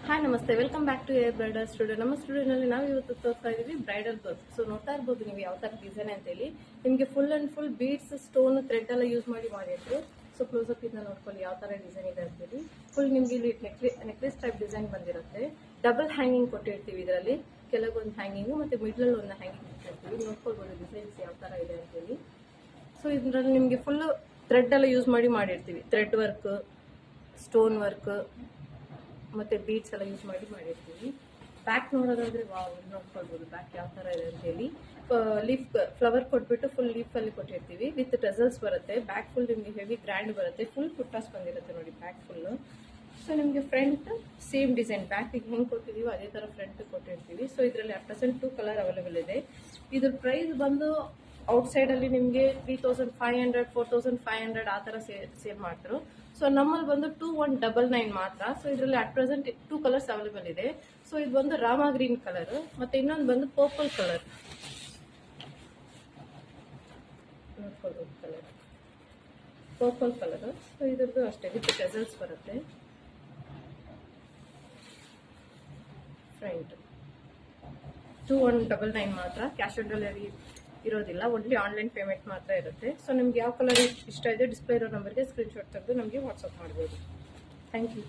Hi ನಮಸ್ತೆ, welcome back to air bridal studio. ನಮ್ಮ ಸ್ಟುಡಿಯೋನಲ್ಲಿ ನಾವು ಇವತ್ತು ತೋರಿಸ್ತಾ ಇದೀವಿ ಬ್ರೈಡಲ್ ಬ್ಲೌಸ್. ಸೊ ನೋಡ್ತಾ ಇರ್ಬೋದು ನೀವು ಯಾವ ತರ ಡಿಸೈನ್ ಅಂತ ಹೇಳಿ. ನಿಮಗೆ full and full beads, stone, thread ಎಲ್ಲ ಯೂಸ್ ಮಾಡಿದ್ರು. ಸೊ ಕ್ಲೋಸ್ ಅಪ್ ಇಂದ ನೋಡ್ಕೊಳ್ಳಿ ಯಾವ ತರ ಡಿಸೈನ್ ಇದೆ ಅಂತ ಹೇಳಿ. ಫುಲ್ ನಿಮ್ಗೆ ಇಲ್ಲಿ ನೆಕ್ಲೆಸ್ ಟೈಪ್ ಡಿಸೈನ್ ಬಂದಿರುತ್ತೆ. ಡಬಲ್ ಹ್ಯಾಂಗಿಂಗ್ ಕೊಟ್ಟಿರ್ತೀವಿ ಇದರಲ್ಲಿ. ಕೆಲವೊಂದು ಹ್ಯಾಂಗಿಂಗ್ ಮತ್ತೆ ಮಿಡ್ಲ್ ಒಂದು ಹ್ಯಾಂಗಿಂಗ್ ಕೊಟ್ಟಿರ್ತೀವಿ. ನೋಡ್ಕೊಳ್ಬೋದು ಡಿಸೈನ್ಸ್ ಯಾವ ತರ ಇದೆ ಅಂತ ಹೇಳಿ. ಸೊ ಇದರಲ್ಲಿ ನಿಮಗೆ ಫುಲ್ ಥ್ರೆಡ್ ಎಲ್ಲ ಯೂಸ್ ಮಾಡಿರ್ತೀವಿ. ಥ್ರೆಡ್ ವರ್ಕ್, ಸ್ಟೋನ್ ವರ್ಕ್ ಮತ್ತೆ ಬೀಡ್ಸ್ ಎಲ್ಲ ಯೂಸ್ ಮಾಡಿರ್ತೀವಿ. ಬ್ಯಾಕ್ ನೋಡೋದಾದ್ರೆ ವಾವ್, ನೋಡ್ಕೊಳ್ಬೋದು ಬ್ಯಾಕ್ ಯಾವ ತರ ಇದೆ ಅಂತ ಹೇಳಿ. ಲೀಫ್ ಫ್ಲವರ್ ಕೊಟ್ಬಿಟ್ಟು ಫುಲ್ ಲೀಫ್ ಅಲ್ಲಿ ಕೊಟ್ಟಿರ್ತೀವಿ. ವಿತ್ ಟಸಲ್ಸ್ ಬರುತ್ತೆ. ಬ್ಯಾಕ್ ಫುಲ್ ನಿಮ್ಗೆ ಹೆವಿ ಗ್ರ್ಯಾಂಡ್ ಬರುತ್ತೆ. ಫುಲ್ ಪುಟ್ಟಾಸ್ ಬಂದಿರುತ್ತೆ ನೋಡಿ ಬ್ಯಾಕ್ ಫುಲ್. ಸೊ ನಿಮ್ಗೆ ಫ್ರಂಟ್ ಸೇಮ್ ಡಿಸೈನ್ ಬ್ಯಾಕ್ ಹೆಂಗ್ ಕೊಟ್ಟಿದೀವಿ ಅದೇ ತರ ಫ್ರಂಟ್ ಕೊಟ್ಟಿರ್ತೀವಿ. ಸೊ ಇದರಲ್ಲಿ ಅಟ್ ಪ್ರೆಸೆಂಟ್ 2 ಕಲರ್ ಅವೈಲೇಬಲ್ ಇದೆ. ಇದ್ರ ಪ್ರೈಸ್ ಬಂದು ಔಟ್ಸೈಡ್ ಅಲ್ಲಿ ನಿಮ್ಗೆ 3500 4500 ಆ ತರ ಸೇಲ್ ಮಾಡ್ತಾರೆ. ಸೊ ನಮ್ಮಲ್ಲಿ ಬಂದು 2199 ಮಾತ್ರ. ಸೊ ಇದರಲ್ಲಿ ಅಟ್ ಪ್ರೆಸೆಂಟ್ 2 ಕಲರ್ಸ್ ಅವೈಲೇಬಲ್ ಇದೆ. ಸೊ ಇದು ಬಂದು ರಾಮಾ ಗ್ರೀನ್ ಕಲರ್ ಮತ್ತೆ ಇನ್ನೊಂದು ಬಂದು purple colour. Purple colour. So ಇದ್ರದ್ದು ಅಷ್ಟೇ ವಿತ್ ಟೆಸಲ್ಸ್ ಬರುತ್ತೆ. ಫ್ರಂಟ್ 2199 ಮಾತ್ರ. ಕ್ಯಾಶ್ ಆನ್ ಡೆಲಿವರಿ ಇರೋದಿಲ್ಲ, ಓನ್ಲಿ ಆನ್ಲೈನ್ ಪೇಮೆಂಟ್ ಮಾತ್ರ ಇರುತ್ತೆ. ಸೊ ನಿಮ್ಗೆ ಯಾವ ಕಲರ್ ಇಷ್ಟ ಇದೆ ಡಿಸ್ಪ್ಲೇ ಇರೋ ನಂಬರ್ಗೆ ಸ್ಕ್ರೀನ್ಶಾಟ್ ತೆಗೆದು ನಮಗೆ ವಾಟ್ಸಪ್ ಮಾಡ್ಬೋದು. Thank you.